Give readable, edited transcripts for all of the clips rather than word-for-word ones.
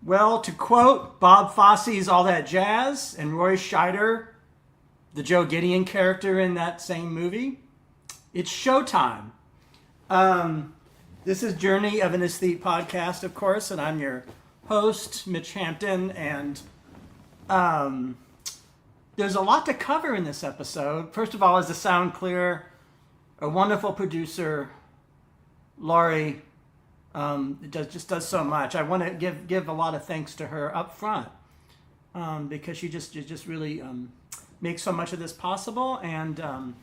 Well, to quote Bob Fosse's All That Jazz and Roy Scheider, the Joe Gideon character in that same movie, it's showtime. This is Journey of an Aesthete podcast, of course, and I'm your host, Mitch Hampton, and there's a lot to cover in this episode. First of all, is the sound clear? A wonderful producer, Laurie, just does so much. I want to give a lot of thanks to her up front because she just really makes so much of this possible, and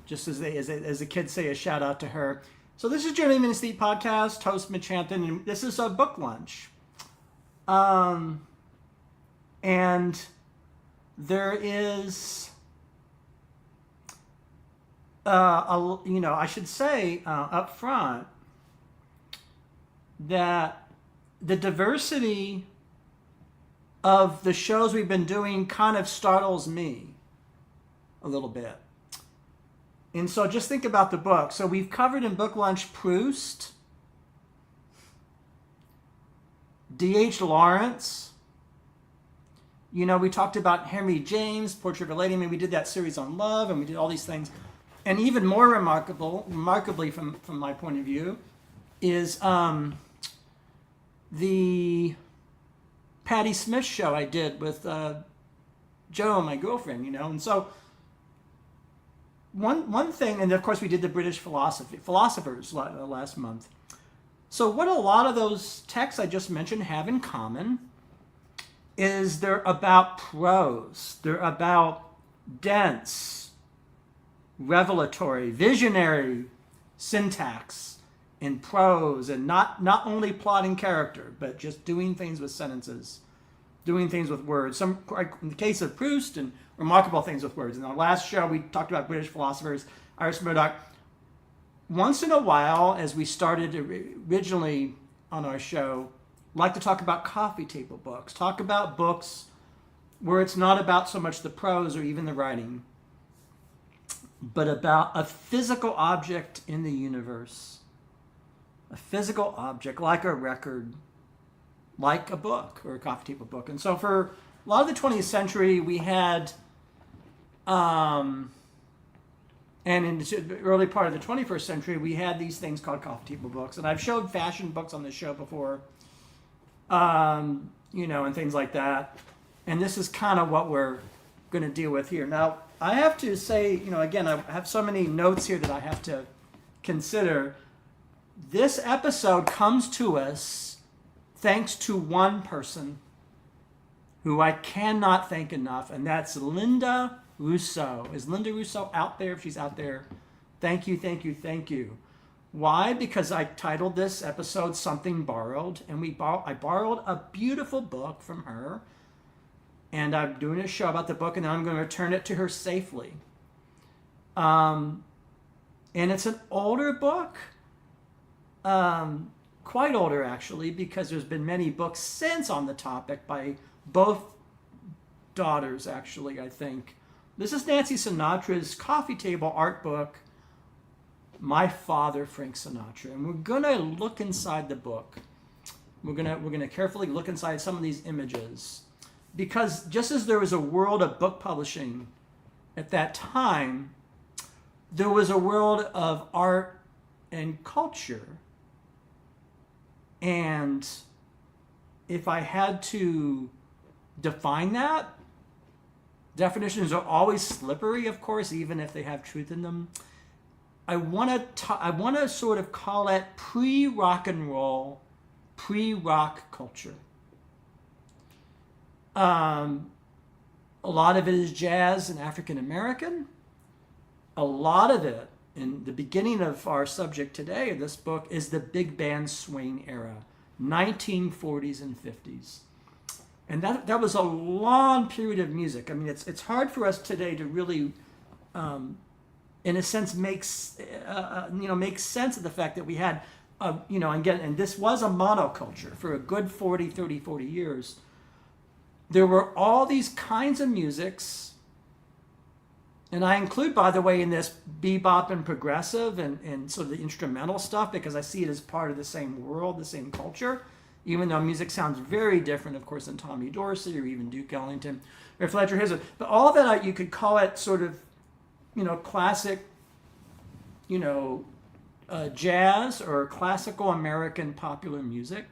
just as the kids say, a shout out to her. So this is Journey of an Aesthete podcast, host Mitch Hampton, and this is a book lunch. And there is, I should say up front that the diversity of the shows we've been doing kind of startles me a little bit. And so just think about the book. So we've covered in Book Lunch Proust, D.H. Lawrence. We talked about Henry James, Portrait of a Lady. I mean, we did that series on love, and we did all these things. And even more remarkably from my point of view, is the Patti Smith show I did with Joe, my girlfriend, And so one thing, and of course we did the British philosophers last month. So what a lot of those texts I just mentioned have in common is they're about prose. They're about dense, revelatory, visionary syntax in prose, and not only plotting character, but just doing things with sentences, doing things with words. Some, in the case of Proust, and remarkable things with words. In our last show, we talked about British philosophers, Iris Murdoch. Once in a while, as we started originally on our show, like to talk about coffee table books, talk about books where it's not about so much the prose or even the writing, but about a physical object in the universe. A physical object, like a record, like a book or a coffee table book. And so for a lot of the 20th century, we had, and in the early part of the 21st century, we had these things called coffee table books. And I've showed fashion books on this show before, and things like that. And this is kind of what we're going to deal with here. Now, I have to say, again, I have so many notes here that I have to consider. This episode comes to us thanks to one person who I cannot thank enough, and that's Linda Russo. Is Linda Russo out there? If she's out there, thank you, thank you, thank you. Why? Because I titled this episode Something Borrowed, and I borrowed a beautiful book from her, and I'm doing a show about the book, and then I'm going to return it to her safely. And it's an older book, quite older actually, because there's been many books since on the topic by both daughters, actually, I think. This is Nancy Sinatra's coffee table art book, My Father, Frank Sinatra. And we're going to look inside the book. We're going to carefully look inside some of these images. Because just as there was a world of book publishing at that time, there was a world of art and culture. And if I had to define that, definitions are always slippery, of course, even if they have truth in them. I want to sort of call it pre-rock and roll, pre-rock culture. A lot of it is jazz and African American. A lot of it, in the beginning of our subject today, of this book, is the big band swing era, 1940s and 50s. And that was a long period of music. I mean, it's hard for us today to really, in a sense, make sense of the fact that we had, and this was a monoculture for a good 40 years. There were all these kinds of musics, and I include, by the way, in this bebop and progressive and sort of the instrumental stuff, because I see it as part of the same world, the same culture. even though music sounds very different, of course, than Tommy Dorsey or even Duke Ellington or Fletcher Henderson. But all of that, you could call it sort of, classic, jazz or classical American popular music.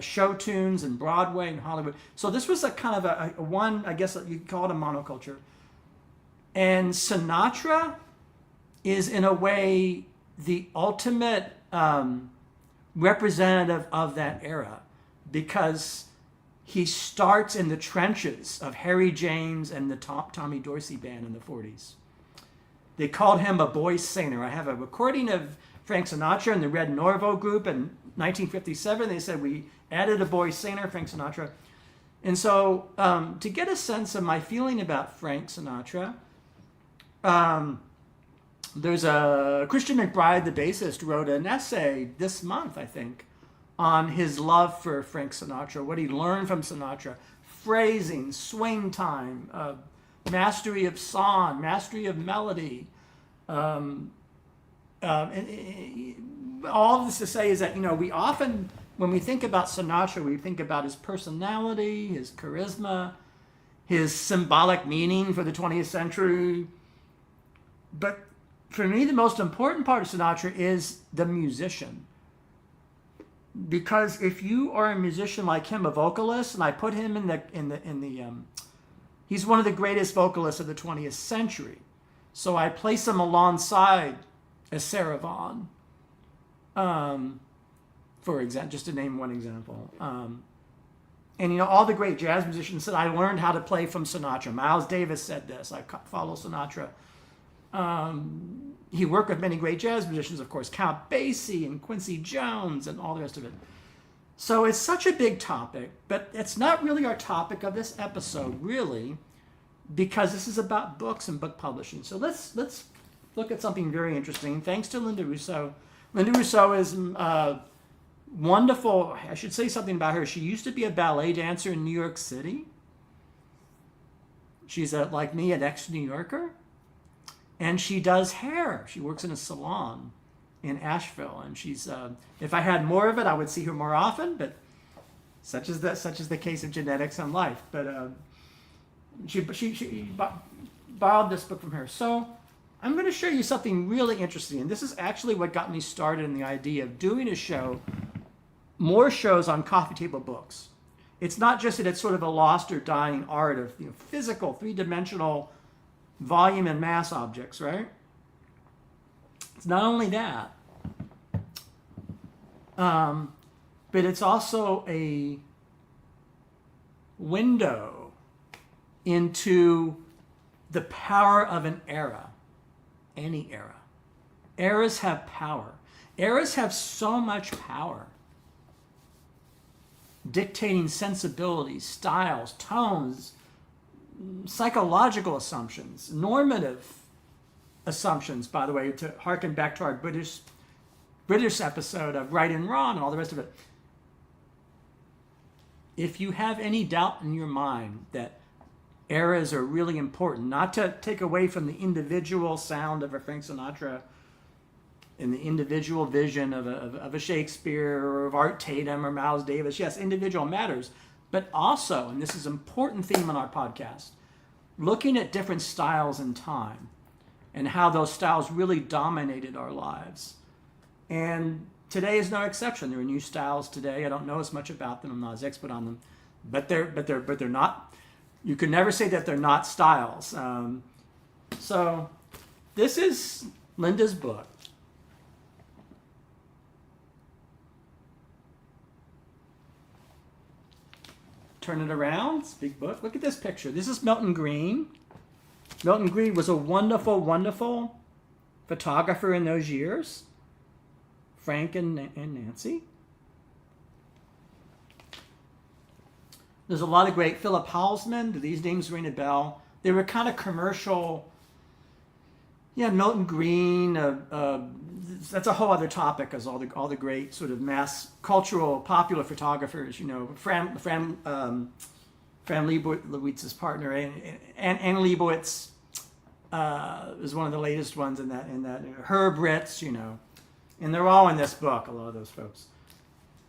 Show tunes and Broadway and Hollywood. So this was a kind of a one, I guess you could call it a monoculture. And Sinatra is in a way the ultimate representative of that era, because he starts in the trenches of Harry James and the Tommy Dorsey band in the 40s. They called him a boy singer. I have a recording of Frank Sinatra and the Red Norvo group in 1957. They said we added a boy singer, Frank Sinatra. And so to get a sense of my feeling about Frank Sinatra, there's a Christian McBride, the bassist, wrote an essay this month, I think, on his love for Frank Sinatra, what he learned from Sinatra, phrasing, swing time, mastery of song, mastery of melody. And all of this to say is that, we often, when we think about Sinatra, we think about his personality, his charisma, his symbolic meaning for the 20th century. But for me, the most important part of Sinatra is the musician. Because if you are a musician like him, a vocalist, and I put him in the he's one of the greatest vocalists of the 20th century. So I place him alongside a Sarah Vaughan, for example, just to name one example. And all the great jazz musicians said, I learned how to play from Sinatra. Miles Davis said this, I follow Sinatra. He worked with many great jazz musicians, of course, Count Basie and Quincy Jones and all the rest of it. So it's such a big topic, but it's not really our topic of this episode, really, because this is about books and book publishing. So let's look at something very interesting. Thanks to Linda Russo. Linda Russo is wonderful. I should say something about her. She used to be a ballet dancer in New York City. She's, like me, an ex-New Yorker. And she does hair. She works in a salon in Asheville. And she's, if I had more of it, I would see her more often. But such is the case of genetics and life. But she borrowed this book from her. So I'm going to show you something really interesting. And this is actually what got me started in the idea of doing a show, more shows on coffee table books. It's not just that it's sort of a lost or dying art of physical, three-dimensional volume and mass objects, right? It's not only that, but it's also a window into the power of an era, any era. Eras have power. Eras have so much power, dictating sensibilities, styles, tones, psychological assumptions, normative assumptions, by the way, to harken back to our British episode of Right and Wrong and all the rest of it. If you have any doubt in your mind that eras are really important, not to take away from the individual sound of a Frank Sinatra and the individual vision of a Shakespeare or of Art Tatum or Miles Davis. Yes, individual matters. But also, and this is an important theme on our podcast, looking at different styles in time and how those styles really dominated our lives. And today is no exception. There are new styles today. I don't know as much about them. I'm not as expert on them, but they're not. You can never say that they're not styles. So this is Linda's book. Turn it around. It's a big book. Look at this picture. This is Milton Green. Milton Green was a wonderful, wonderful photographer in those years. Frank and Nancy. There's a lot of great Philip Halsman. Do these names ring a bell? They were kind of commercial. Yeah, Milton Green. That's a whole other topic, as all the great sort of mass cultural popular photographers. Fran Leibowitz's partner, and Anne Leibowitz is one of the latest ones in that. Herb Ritz, and they're all in this book. A lot of those folks.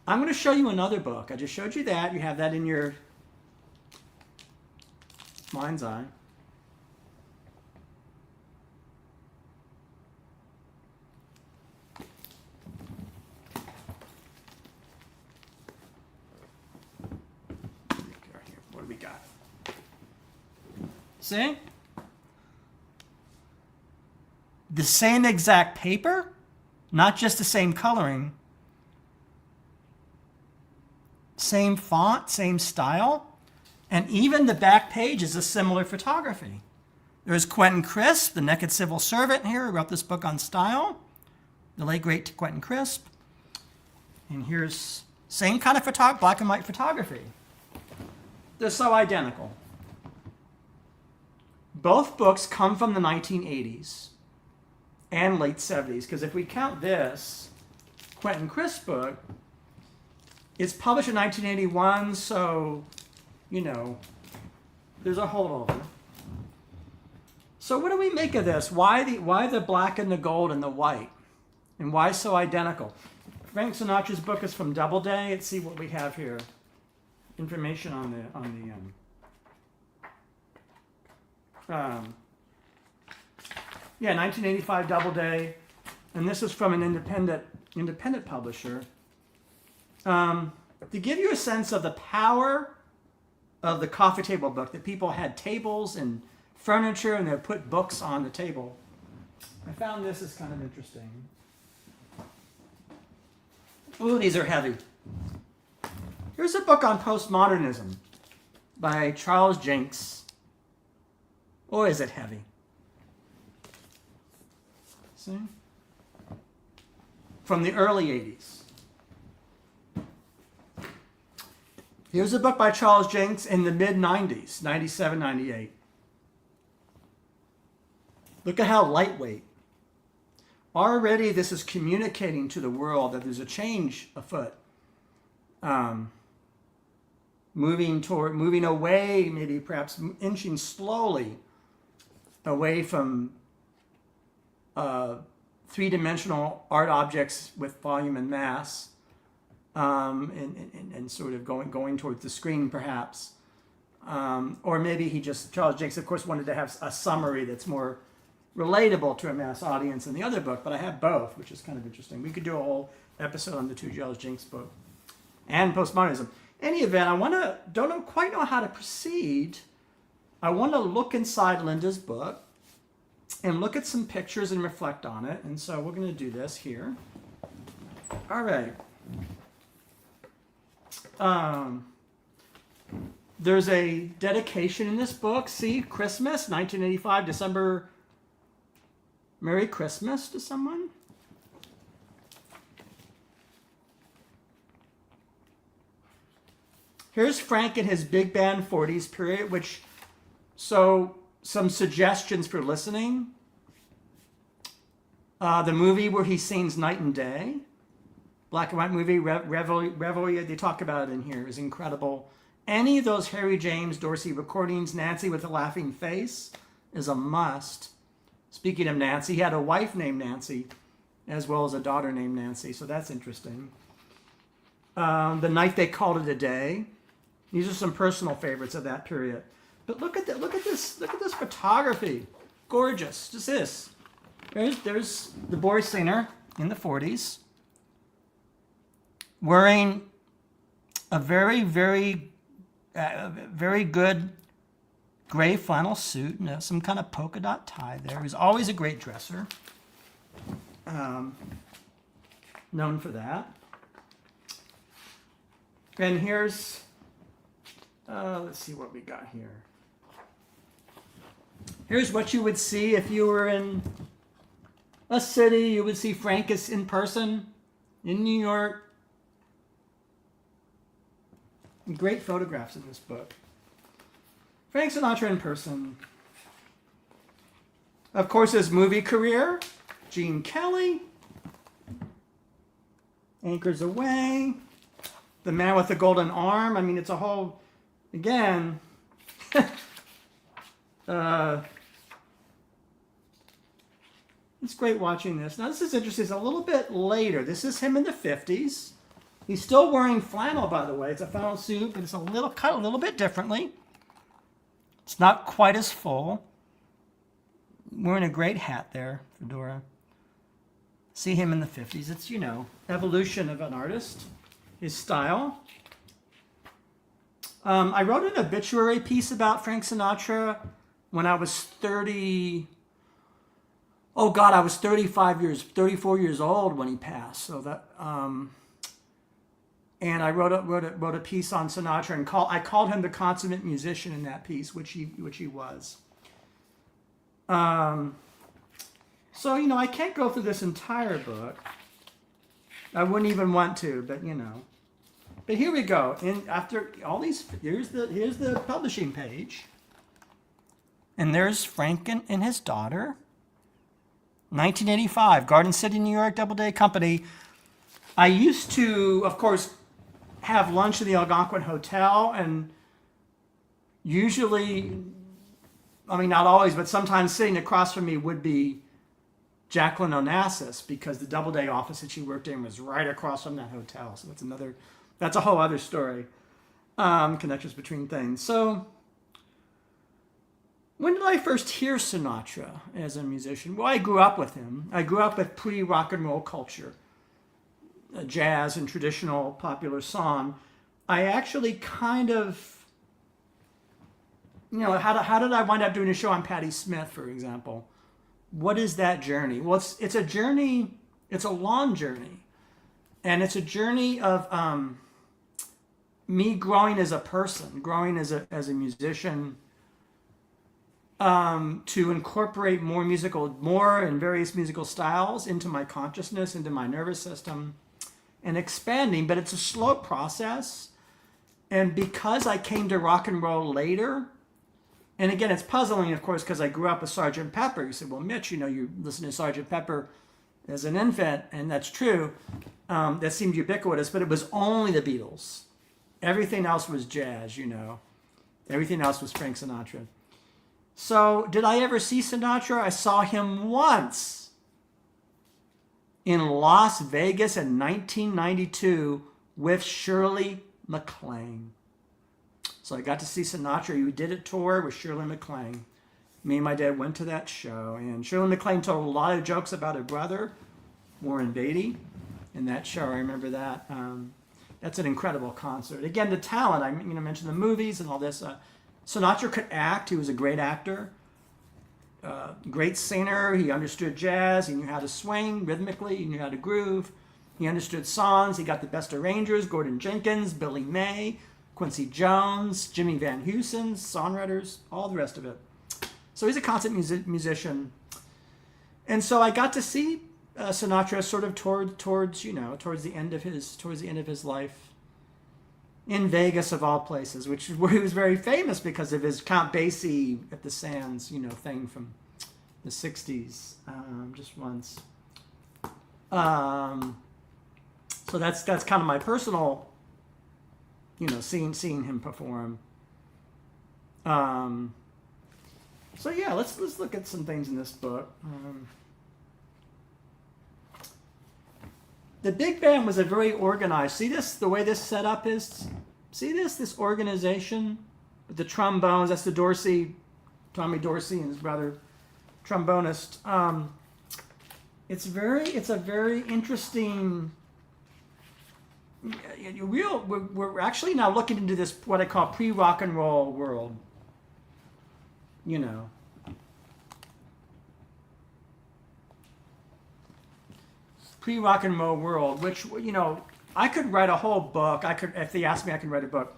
I'm going to show you another book. I just showed you that. You have that in your mind's eye. What do we got? See? The same exact paper, not just the same coloring. Same font, same style, and even the back page is a similar photography. There's Quentin Crisp, the naked civil servant here, who wrote this book on style, the late great Quentin Crisp. And here's same kind of black and white photography. They're so identical. Both books come from the 1980s and late 70s, because if we count this Quentin Crisp book, it's published in 1981, so, you know, there's a holdover. So what do we make of this? Why the black and the gold and the white? And why so identical? Frank Sinatra's book is from Doubleday. Let's see what we have here. Information on the yeah, 1985 Doubleday, and this is from an independent publisher. To give you a sense of the power of the coffee table book, that people had tables and furniture and they would put books on the table. I found this is kind of interesting. Ooh, these are heavy. Here's a book on postmodernism by Charles Jenks. Or is it heavy? See? From the early 80s. Here's a book by Charles Jenks in the mid-90s, 97, 98. Look at how lightweight. Already this is communicating to the world that there's a change afoot. Moving away, maybe perhaps inching slowly away from three-dimensional art objects with volume and mass, and sort of going towards the screen, perhaps. Or maybe Charles Jenks, of course, wanted to have a summary that's more relatable to a mass audience than the other book, but I have both, which is kind of interesting. We could do a whole episode on the two Charles Jenks book and postmodernism. Any event, don't quite know how to proceed. I want to look inside Linda's book and look at some pictures and reflect on it. And so we're going to do this here. All right. There's a dedication in this book. See, Christmas, 1985, December. Merry Christmas to someone. Here's Frank in his big band 40s period, so some suggestions for listening. The movie where he sings Night and Day, black and white movie, Reveille, they talk about it in here, is incredible. Any of those Harry James Dorsey recordings, Nancy with a Laughing Face, is a must. Speaking of Nancy, he had a wife named Nancy, as well as a daughter named Nancy, so that's interesting. The Night They Called It a Day. These are some personal favorites of that period. But look at this photography. Gorgeous. Just this. There's the boy singer in the 40s wearing a very, very, very good gray flannel suit and some kind of polka dot tie there. He's always a great dresser. Known for that. And here's, let's see what we got here. Here's what you would see if you were in a city. You would see Frank is in person in New York. Great photographs in this book. Frank Sinatra in person. Of course, his movie career. Gene Kelly. Anchors Away. The Man with the Golden Arm. I mean, it's a whole, again, it's great watching this. Now, this is interesting. It's a little bit later. This is him in the 50s. He's still wearing flannel, by the way. It's a flannel suit, but it's cut a little bit differently. It's not quite as full. Wearing a great hat there, fedora. See him in the 50s. It's, evolution of an artist, his style. I wrote an obituary piece about Frank Sinatra when I was 30. Oh God, I was 34 years old when he passed. So that, and I wrote a piece on Sinatra, and I called him the consummate musician in that piece, which he was. So I can't go through this entire book. I wouldn't even want to, but But here we go. And after all these, here's the publishing page, and there's Frank and his daughter. 1985, Garden City, New York, Doubleday Company. I used to, of course, have lunch in the Algonquin Hotel, and usually, not always, but sometimes sitting across from me would be Jacqueline Onassis, because the Doubleday office that she worked in was right across from that hotel. So that's a whole other story. Connections between things. So, when did I first hear Sinatra as a musician? Well, I grew up with him. I grew up with pre-rock and roll culture, jazz and traditional popular song. I actually kind of, how did I wind up doing a show on Patti Smith, for example? What is that journey? Well, it's a journey. It's a long journey, and it's a journey of me growing as a person, growing as a musician. To incorporate more and various musical styles into my consciousness, into my nervous system, and expanding. But it's a slow process. And because I came to rock and roll later, and again, it's puzzling, of course, because I grew up with Sgt. Pepper. You said, well, Mitch, you listen to Sgt. Pepper as an infant, and that's true. That seemed ubiquitous, but it was only the Beatles. Everything else was jazz, Everything else was Frank Sinatra. So, did I ever see Sinatra? I saw him once in Las Vegas in 1992 with Shirley MacLaine. So I got to see Sinatra. He did a tour with Shirley MacLaine. Me and my dad went to that show, and Shirley MacLaine told a lot of jokes about her brother, Warren Beatty, in that show. I remember that. That's an incredible concert. Again, the talent. I mentioned the movies and all this. Sinatra could act. He was a great actor, great singer. He understood jazz. He knew how to swing rhythmically. He knew how to groove. He understood songs. He got the best arrangers: Gordon Jenkins, Billy May, Quincy Jones, Jimmy Van Heusen, songwriters, all the rest of it. So he's a concert musician. And so I got to see Sinatra sort of towards the end of his life. In Vegas, of all places, where he was very famous because of his Count Basie at the Sands, thing from the 60s, just once. So that's kind of my personal, seeing him perform. So yeah, let's look at some things in this book. The big band was a very organized. See this? The way this setup is. See this organization with the trombones. That's the Tommy Dorsey and his brother, trombonist. It's a very interesting. We're actually now looking into this what I call pre-rock and roll world. Pre-rock and roll world, which I could write a whole book. If they asked me, I could write a book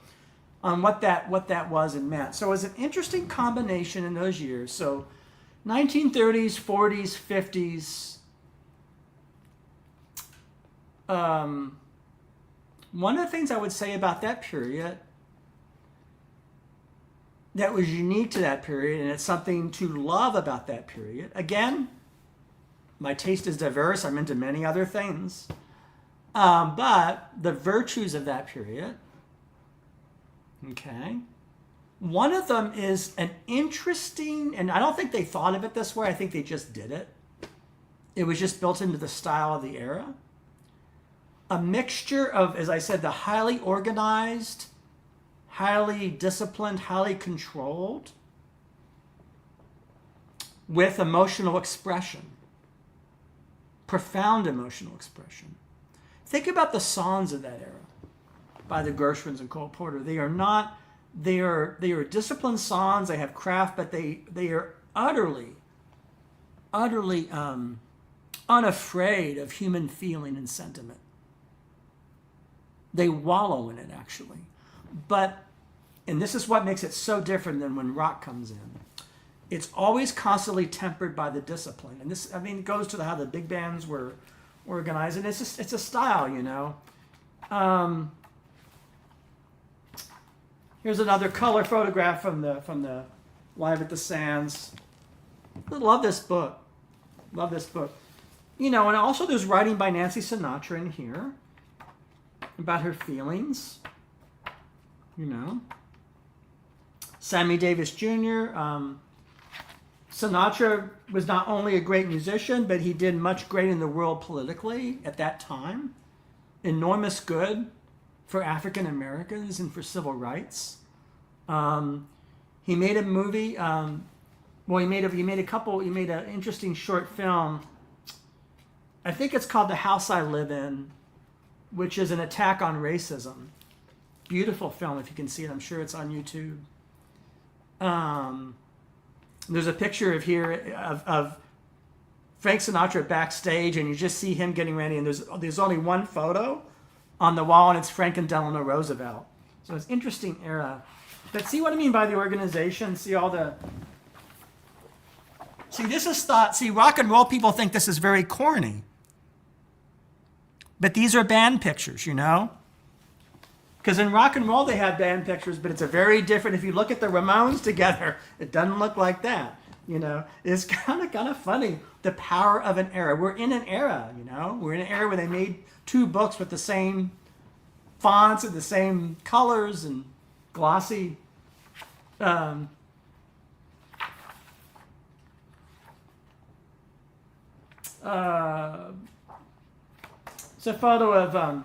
on what that was and meant. So it was an interesting combination in those years. So 1930s, 40s, 50s. One of the things I would say about that period that was unique to that period, and it's something to love about that period. Again, my taste is diverse. I'm into many other things. But the virtues of that period, okay, one of them is an interesting, and I don't think they thought of it this way. I think they just did it. It was just built into the style of the era. a mixture of, as I said, the highly organized, highly disciplined, highly controlled, with emotional expression, profound emotional expression. Think about the songs of that era by the Gershwins and Cole Porter. They are disciplined songs. They have craft, but they are utterly unafraid of human feeling and sentiment. They wallow in it, actually. And this is what makes it so different than when rock comes in. It's always constantly tempered by the discipline. And this, it goes to how the big bands were organized. And it's a style, Here's another color photograph from the Live at the Sands. I love this book. And also there's writing by Nancy Sinatra in here about her feelings. Sammy Davis Jr. Sinatra was not only a great musician, but he did much great in the world politically at that time. Enormous good for African Americans and for civil rights. He made a movie. He made an interesting short film. I think it's called The House I Live In, which is an attack on racism. Beautiful film, if you can see it. I'm sure it's on YouTube. There's a picture of Frank Sinatra backstage, and you just see him getting ready, and there's only one photo on the wall, and it's Franklin Delano Roosevelt. So it's an interesting era. But see what I mean by the organization? See this is thought. See, rock and roll people think this is very corny. But these are band pictures, Because in rock and roll they had band pictures, but it's a very different. If you look at the Ramones together, it doesn't look like that. It's kind of funny, the power of an era. We're in an era, We're in an era where they made 2 books with the same fonts and the same colors and glossy. It's a photo of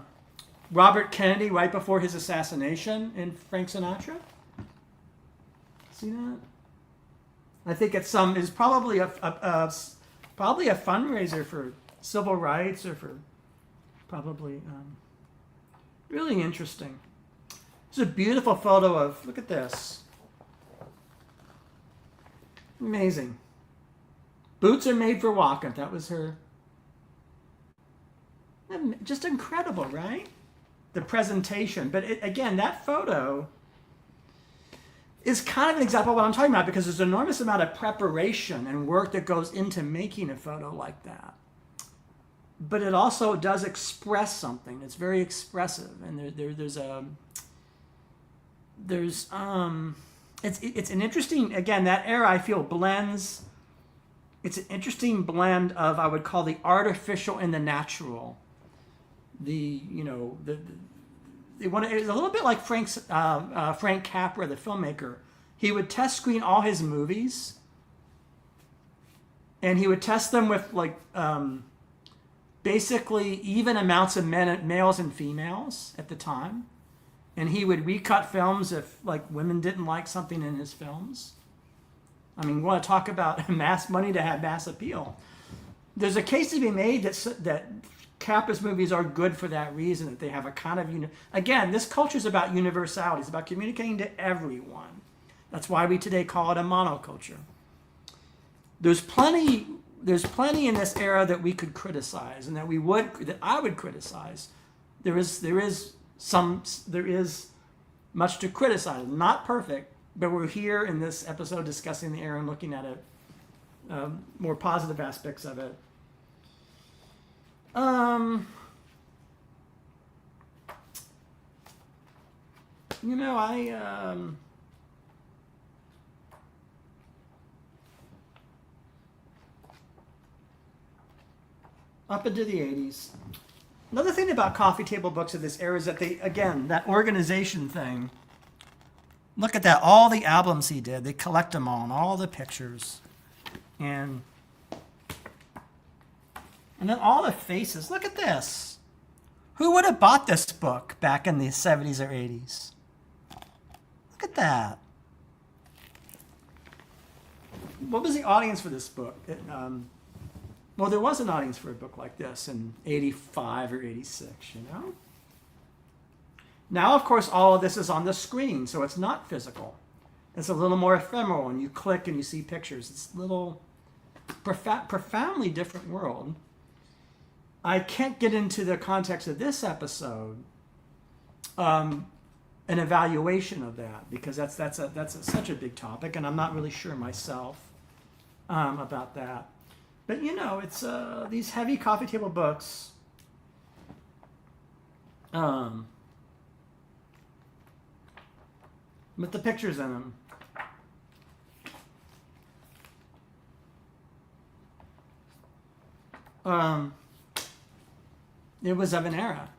Robert Kennedy right before his assassination in Frank Sinatra. See that? I think it's probably a fundraiser for civil rights or for probably really interesting. It's a beautiful photo of, look at this. Amazing. Boots are made for walking. That was her. Just incredible, right? The presentation. But again, that photo is kind of an example of what I'm talking about, because there's an enormous amount of preparation and work that goes into making a photo like that. But it also does express something. It's very expressive, and it's an interesting, again, that era I feel blends. It's an interesting blend of, I would call, the artificial and the natural. It's a little bit like Frank Capra, the filmmaker. He would test screen all his movies, and he would test them with basically even amounts of males and females at the time, and he would recut films if women didn't like something in his films. We want to talk about mass money to have mass appeal. There's a case to be made that Capra's movies are good for that reason, that they have a kind of, again, this culture is about universality. It's about communicating to everyone. That's why we today call it a monoculture. There's plenty in this era that we could criticize, and that I would criticize. There is much to criticize. Not perfect, but we're here in this episode discussing the era and looking at it, more positive aspects of it. Up into the 80s. Another thing about coffee table books of this era is that that organization thing. Look at that, all the albums he did. They collect them all, and all the pictures. And then all the faces. Look at this. Who would have bought this book back in the 70s or 80s? Look at that. What was the audience for this book? Well, there was an audience for a book like this in 85 or 86, you know? Now, of course, all of this is on the screen, so it's not physical. It's a little more ephemeral, and you click and you see pictures. It's a little profoundly different world. I can't get into the context of this episode an evaluation of that, because that's such a big topic, and I'm not really sure myself about that. But you know, it's these heavy coffee table books. With the pictures in them. It was of an era.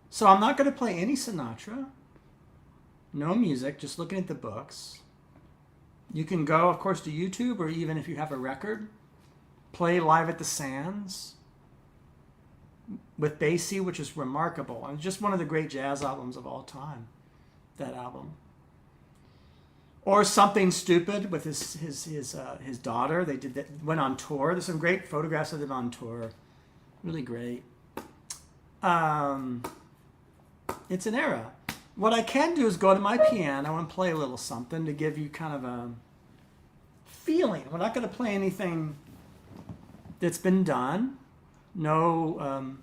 So I'm not going to play any Sinatra. No music, just looking at the books. You can go, of course, to YouTube, or even if you have a record, play Live at the Sands with Basie, which is remarkable. And just one of the great jazz albums of all time, that album. Or Something Stupid with his daughter. They did that, went on tour. There's some great photographs of them on tour. Really great. It's an era. What I can do is go to my piano and play a little something to give you kind of a feeling. We're not going to play anything that's been done. No,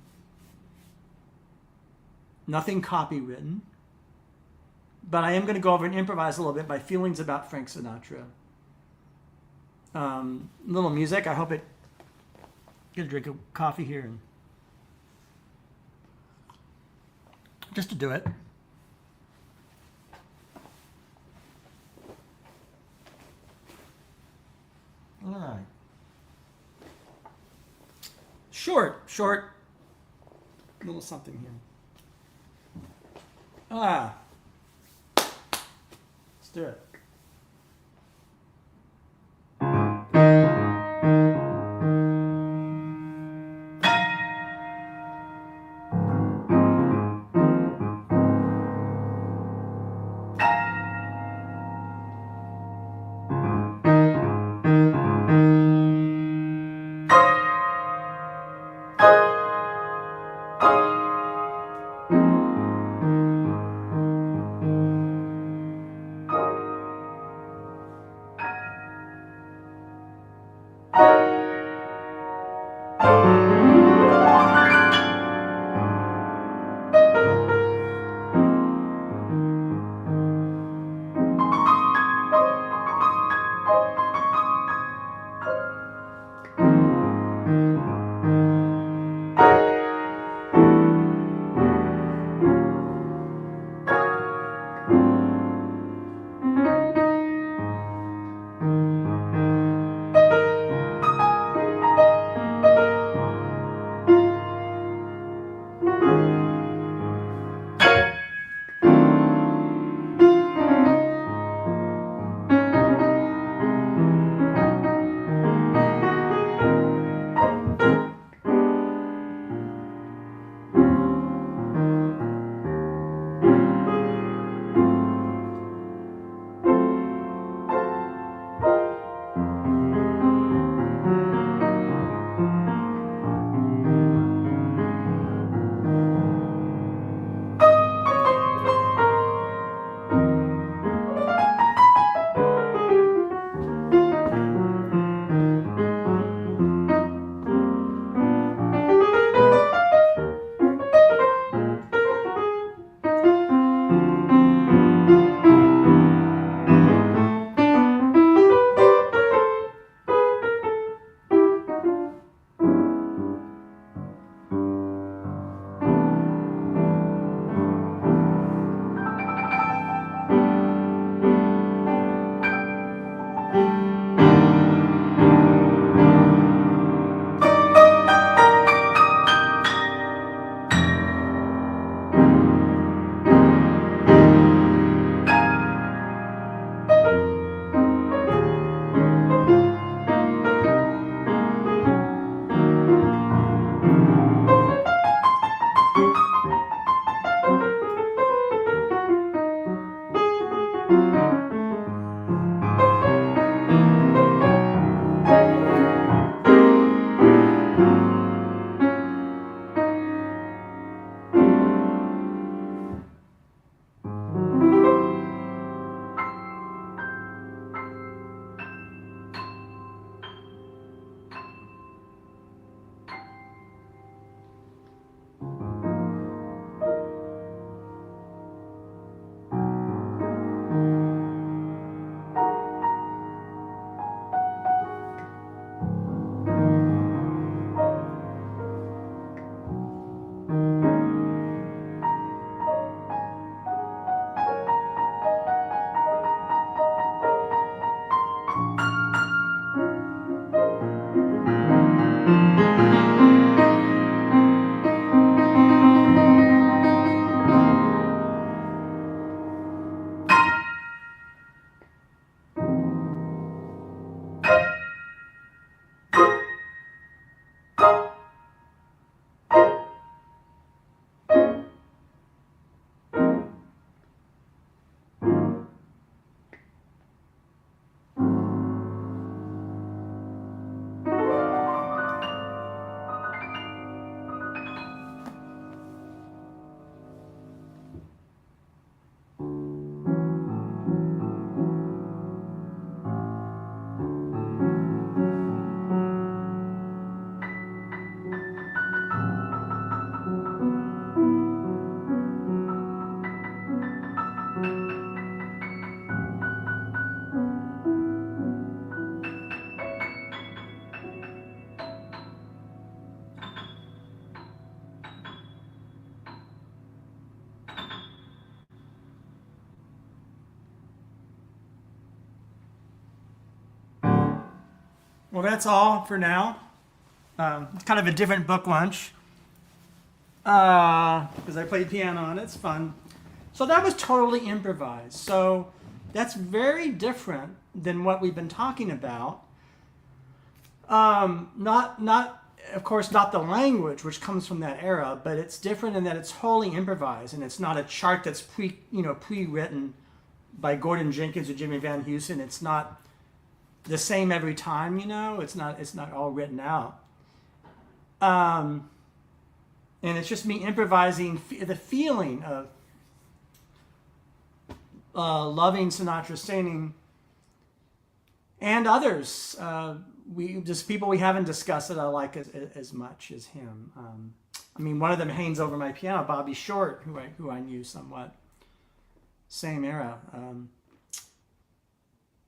nothing copywritten. But I am going to go over and improvise a little bit my feelings about Frank Sinatra. Little music. I hope it. Get a drink of coffee here, and just to do it. All right. Short, little something here. Let's do it. Well, that's all for now. It's kind of a different book lunch because I played piano on it. It's fun. So that was totally improvised. So that's very different than what we've been talking about. Not of course, not the language, which comes from that era, but it's different in that it's wholly improvised, and it's not a chart that's pre-written by Gordon Jenkins or Jimmy Van Heusen. It's not the same every time, It's not all written out. And it's just me improvising the feeling of loving Sinatra singing, and others. People we haven't discussed that I like as much as him. One of them hangs over my piano, Bobby Short, who I knew somewhat. Same era.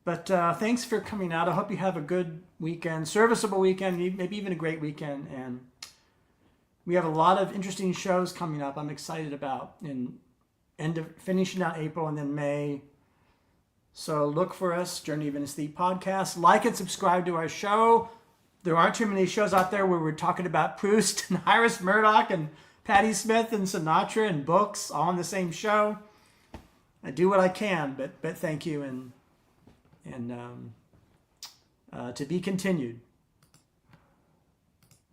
But thanks for coming out. I hope you have a good weekend, serviceable weekend, maybe even a great weekend. And we have a lot of interesting shows coming up I'm excited about finishing out April and then May. So look for us, Journey of Inner Sleep podcast. Like and subscribe to our show. There aren't too many shows out there where we're talking about Proust and Iris Murdoch and Patti Smith and Sinatra and books all on the same show. I do what I can, but thank you, and to be continued.